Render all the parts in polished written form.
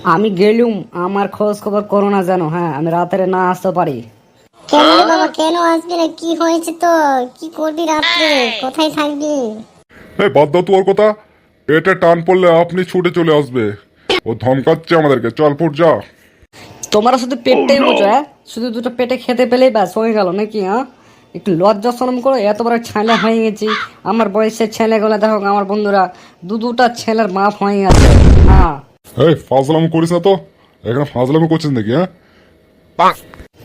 আমি গেলুম, আমার খোঁজ খবর করো না জানো। হ্যাঁ, আমি রাতের না আসতে পারি। কেন রে বাবা, কেন আসবি না? কি হয়েছে তো? কি করবি রাত্রে? কোথায় থাকবি? এই বাদ দাও তো ওর কথা। এটা টান পড়লে আপনি ছুটে চলে আসবে। ও ধমকাচ্ছে আমাদেরকে, চল ফুট যা। তোমরা শুধু পেটটাই বোঝো, হ্যাঁ? শুধু দুটো পেটে খেতে পেলেই ব্যাস হয়ে গেল নাকি? হ্যাঁ, একটু লজ্জা শরম করো। এত বড় ছেলে হয়ে গেছি, আমার বয়সের ছেলেগুলো দেখো, আমার বন্ধুরা দুটা ছেলের বাপ হয়ে গেছে। হ্যাঁ, এই ফাজলাম করিস না তো। এখানে ফাজলামি করছিস নাকি? হ্যাঁ,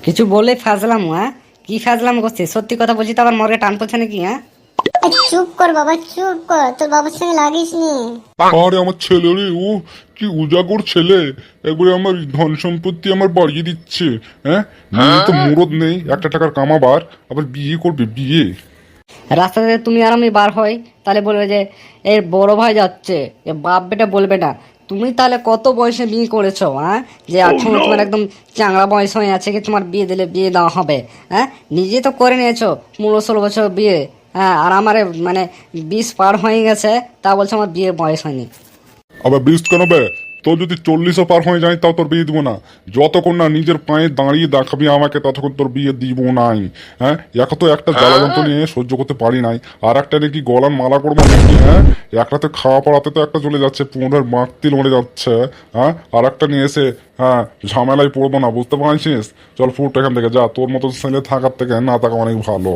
কিছু বলে ফাজলাম? হ্যাঁ, কি ফাজলাম করছি? সত্যি কথা বলছি তো আবার মরে টান পড়ছে নাকি? হ্যাঁ, চুপ কর বাবা, চুপ কর, তোর বাবার সঙ্গে লাগিস নি। আরে আমার ছেলে রে, ও কি উজাগর ছেলে। একবারে আমার ধন সম্পত্তি আমার বাড়িয়ে দিচ্ছে। হ্যাঁ, নিজে তো মুরদ নেই একটা টাকার কামাবার, আবার বিয়ে করবে বিয়ে। রাস্তাতে তুমি আর আমি বার হই, তাহলে বলবে যে এর বড় ভাই যাচ্ছে, এ বাপ বেটা বলবে না। তুমি তাহলে কত বয়সে বিয়ে করেছো? হ্যাঁ, যে এখন তোমার একদম চাংড়া বয়স হয়ে আছে কি তোমার বিয়ে দিলে বিয়ে দেওয়া হবে? হ্যাঁ, নিজে তো করে নিয়েছো 15-16 বছর বিয়ে। হ্যাঁ, আর আমার মানে 20 পার হয়ে গেছে, তা বলছো আমার বিয়ে বয়স হয়নি। আবার বিষ কেন বে? তোর যদি 40ও পার হয়ে যায় তাও তোর বিয়ে দিব না। যতক্ষণ না নিজের পায়ে দাঁড়িয়ে দেখাবি আমাকে ততক্ষণ তোর বিয়ে দিব নাই। হ্যাঁ, এখন তো একটা জ্বালা যন্ত্র নিয়ে সহ্য করতে পারি নাই, আর একটা নাকি গলার মালা করবো নাকি? হ্যাঁ, একটাতে খাওয়া পড়াতে তো একটা চলে যাচ্ছে, পুনরের মাকতিল মরে যাচ্ছে। হ্যাঁ, আর একটা নিয়ে এসে হ্যাঁ ঝামেলায় পড়বো না, বুঝতে পারছিস? চল ফুট এখান থেকে যা, তোর মতো ছেলে থাকার থেকে না থাকা অনেক ভালো।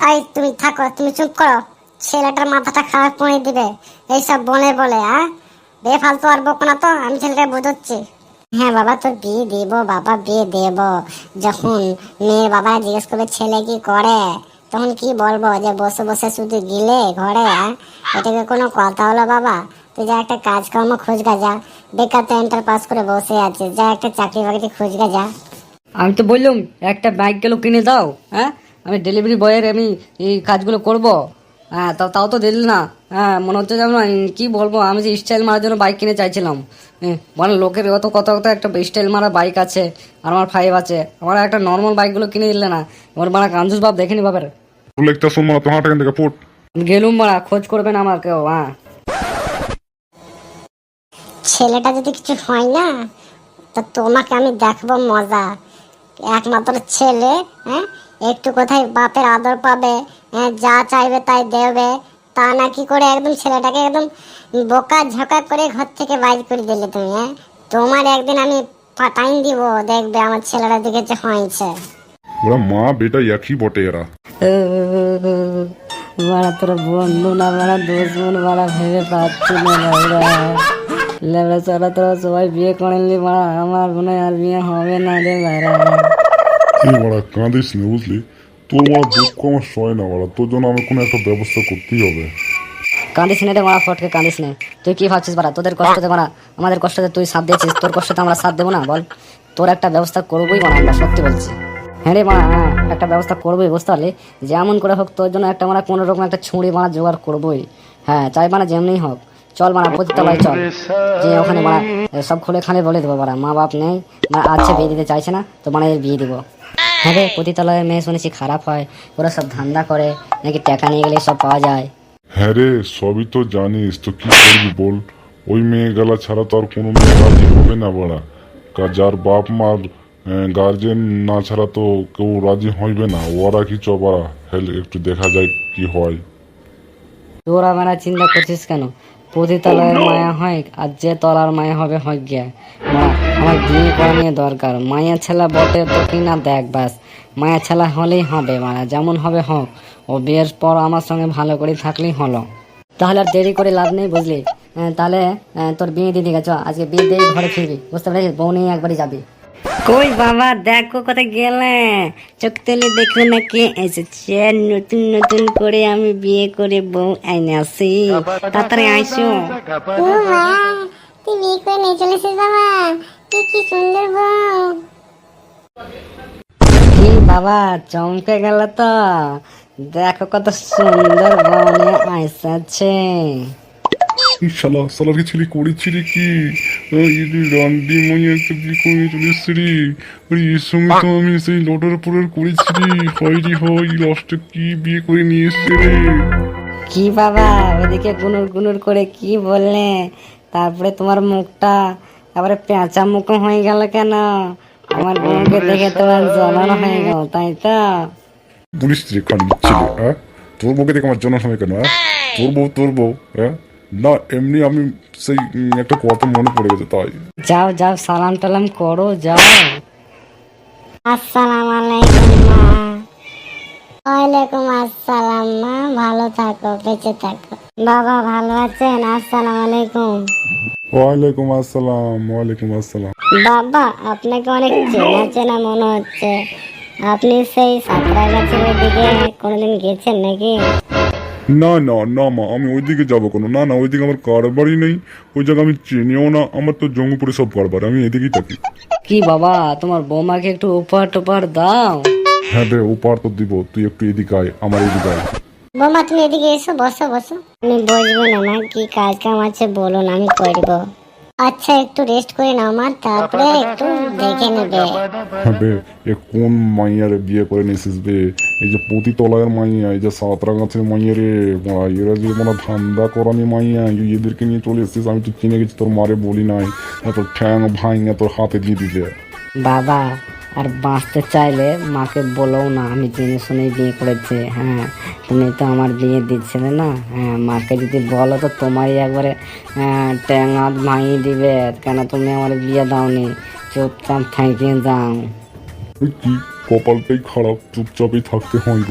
এই তুমি থাকো, তুমি চুপ করো। ছেলেটার মাথাটা খারাপ করে দিবে এইসব বলে বলে। বেফালতু আর বকো না তো, আমি ছেলেটা বুঝাচ্ছি। হ্যাঁ বাবা, তোর বিয়ে দেব বাবা, বিয়ে দেব। যখন মেয়ের বাবা জিজ্ঞেস করবে ছেলে কি করে, তখন কি বলবো? যে বসে বসে শুধু গিলে ঘরে? এটাকে কোনো কথা হলো বাবা? তুই যা একটা কাজকর্ম খোঁজগা যা। বেকার তো ইন্টার পাস করে বসে আছিস, যা একটা চাকরি বাকরি খোঁজগা যা। আমি তো বললাম একটা বাইক গেলো কিনে দাও। হ্যাঁ, আমি ডেলিভারি বয়ের আমি এই কাজগুলো করব। হ্যাঁ, তাও তো দিল না। হ্যাঁ, মনে হচ্ছে যেন কি বলবো, আমি যে স্টাইল মারার জন্য বাইক কিনে চাইছিলাম। মানে লোকের অত কত কত একটা স্টাইল মারা বাইক আছে, আর আমার 5 আছে। আমার একটা নর্মাল বাইকগুলো কিনে দিলে না, ওর মানে কাঞ্জুস বাপ দেখেনি বাপের। লেকচার শুনবো না, তোমার এখান থেকে ফুট। গেলুম মারা, খোঁজ করবেন আমার কেউ? হ্যাঁ, ছেলেটা যদি কিছু হয় না, তো তোমাকে আমি দেখবো মজা। একমাত্র ছেলে, হ্যাঁ, একটু কোথায় বাপের আদর পাবে, হ্যাঁ, যা চাইবে তাই দেবে। তা না কি করে একদম ছেলেটাকে একদম বোকা ঝোকা করে ঘর থেকে বাইর করে দিলে তুমি। তোমার একদিন আমি পাঠাইন দিব, দেখবে আমার ছেলেটা দিকে যে হয়েছে। ওরা মা বেটা একই বটে এরা। মারা তোরা বন্ধু না মারা দুশ্মন মারা ভেবে পাচ্ছি না ভাইরা। লেবড়া চড়া তোরা সবাই বিয়ে করেনলি মারা, আমার মনে হয় আর বিয়ে হবে না রে ভাইরা। এই বাড়া কাঁদিস না, বুঝলি? তোর মারা দুঃখ আমার সয় না বাড়া, তোর জন্য আমি কোনো একটা ব্যবস্থা করতেই হবে। কাঁদিস না রে মারা, ফটকে কাঁদিস না। তুই কি ভাবছিস মারা, তোদের কষ্টতে মারা আমাদের কষ্টতে তুই সাথ দিয়েছিস, তোর কষ্টতে আমরা সাথ দেবো না? বল, তোর একটা ব্যবস্থা করবোই মারা, আমরা সত্যি বলছি। হ্যাঁ রে মারা, হ্যাঁ একটা ব্যবস্থা করবোই, বুঝতে পারলি? যেমন করে হোক তোর জন্য একটা মারা কোনো রকম একটা ছুঁড়ি মারা জোগাড় করবোই। হ্যাঁ, চাই মারা যেমনি হোক। চল মারা পতিতালয় চল, যে ওখানে মারা সব খুলে খালে বলে দেবো মারা, মা বাপ নেই মারা, আছে বিয়ে দিতে চাইছে না তো মানে এর বিয়ে দিবো। হ্যাঁ রে, পতিতালয়ের মেয়ে শুনেছি খারাপ হয়, ওরা সব ধান্দা করে নাকি, টাকা নিয়ে গেলে সব পাওয়া যায়। হ্যাঁ রে, সবই তো জানিস, তো কি করবি বল? ওই মেয়ে গেলা ছাড়া তো আর কোনো মেয়ে রাজি হবে না বাড়া। যার বাপ মার গার্জেন না ছাড়া তো কেউ রাজি হইবে না। ওরা কি চবারা হেলে একটু দেখা যায় কি হয়। তোরা মানে চিন্তা করছিস কেন? পতিতালয়ের মায়া হয় আর যে তলার মায়া হবে হয় গিয়া। মারা আমার বিয়ে করা নিয়ে দরকার, মায়া ছেলা বটে তো কিনা দেখ ব্যাস। মায়া ছেলা হলেই হবে মারা, যেমন হবে হোক। ও বিয়ের পর আমার সঙ্গে ভালো করে থাকলেই হলো। তাহলে আর দেরি করে লাভ নেই, বুঝলি? তাহলে তোর বিয়ে দিয়ে গেছ, আজকে বিয়ে দিয়ে ঘরে ফিরবি, বুঝতে পারছিস? বউ নিয়ে একবারই যাবি। কই বাবা, দেখো কোথায় গেলে? চোখ তেলে দেখো না কে এসেছে। নতুন নতুন করে আমি বিয়ে করে বউ আইনে আসি, তাড়াতাড়ি আইসো। ও মা, তুই বিয়ে করে নিয়ে চলেছিস বাবা? কি কি সুন্দর বউ! কি বাবা, চমকে গেল তো? দেখো কত সুন্দর বউ নিয়ে আইসাছে। এই শালা শালার কি ছেলে করেছিলি কি? এই রে রান্ডি মাইয়া একটা বিয়ে করে চলে এসছে রে। আরে এর সঙ্গে তো আমি সেই লটার পরের করেছি রে। হয় রে হয়, লাস্টে কি বিয়ে করে নিয়ে এসছে রে। কি বাবা, ওদিকে গুনুর গুনুর করে কি বললে? তারপরে তোমার মুখটা এবারে পেঁচা মুখো হয়ে গেল কেন? আমার বউকে দেখে তোমার জ্বলন হয়ে গেল, তাই তো? পুলিশ রে খালি ছেলে, হ্যাঁ? তোর বউকে দেখে আমার জন্য হবে কেন? হ্যাঁ, তোর বউ, হ্যাঁ? না এমনি আমি সেই একটা কথা মনে পড়ে গেছে তাই। যাও যাও, সালাম টালাম করো, যাও। আসসালামু আলাইকুম মা। ওয়ালাইকুম আসসালাম মা, ভালো থাকো, বেঁচে থাকো। বাবা ভালো আছেন? আসসালামু আলাইকুম। ওয়ালাইকুম আসসালাম, ওয়ালাইকুম আসসালাম। বাবা আপনাকে অনেক চেনা চেনা মনে হচ্ছে। আপনি সেই সাঁতরাগাছির দিকে কোনোদিন গেছেন নাকি? না না না মা, আমি ওইদিকে যাবো কোনো, না না ওইদিকে আমার কারবারই নেই, ওই জায়গা আমি চিনিও না, আমার তো জঙ্গিপুরে সব কারবার, আমি এদিকেই থাকি। কি বাবা, তোমার বৌমাকে একটু উপহার টুপার দাও। হ্যাঁ রে, ওপার তো দিব, তুই একটু এদিকে আয়, আমার এদিকে আয়। বৌমা তুমি এদিকে এসো, বসো বসো। আমি বসবো না মা, কি কাজ কাম আছে বলুন, আমি করবো। আচ্ছা একটু রেস্ট করে নাও মা, তারপরে একটু দেখে নেবে। হ্যাঁ বে, এ কোন মাইয়ারে বিয়ে করে নিয়েছিস বে? এই যে পতিতলায়ের মাইয়া, এই যে সাঁতরাগাছির মাইয়া রে, এরা যে মানে ধান্দা করানি মাইয়া, এদেরকে নিয়ে চলে এসেছিস। আমি তো চিনে গেছি, তোর মারে বলি নাই, এত ঠ্যাং ভাঙা তোর হাতে দিয়ে দিলে। বাবা, আর বাঁচতে চাইলে মাকে বলো না আমি জেনে শুনেই বিয়ে করেছি। হ্যাঁ, তুমি তো আমার বিয়ে দিচ্ছিলে না। হ্যাঁ, মাকে যদি বলো তো তোমারই একবারে ট্যাঙাত ভাঙিয়ে দিবে। কেন তুমি আমার বিয়ে দাওনি? চুপচাপ থেকে যাও। কি কপালটাই খারাপ, চুপচাপই থাকতে হইব।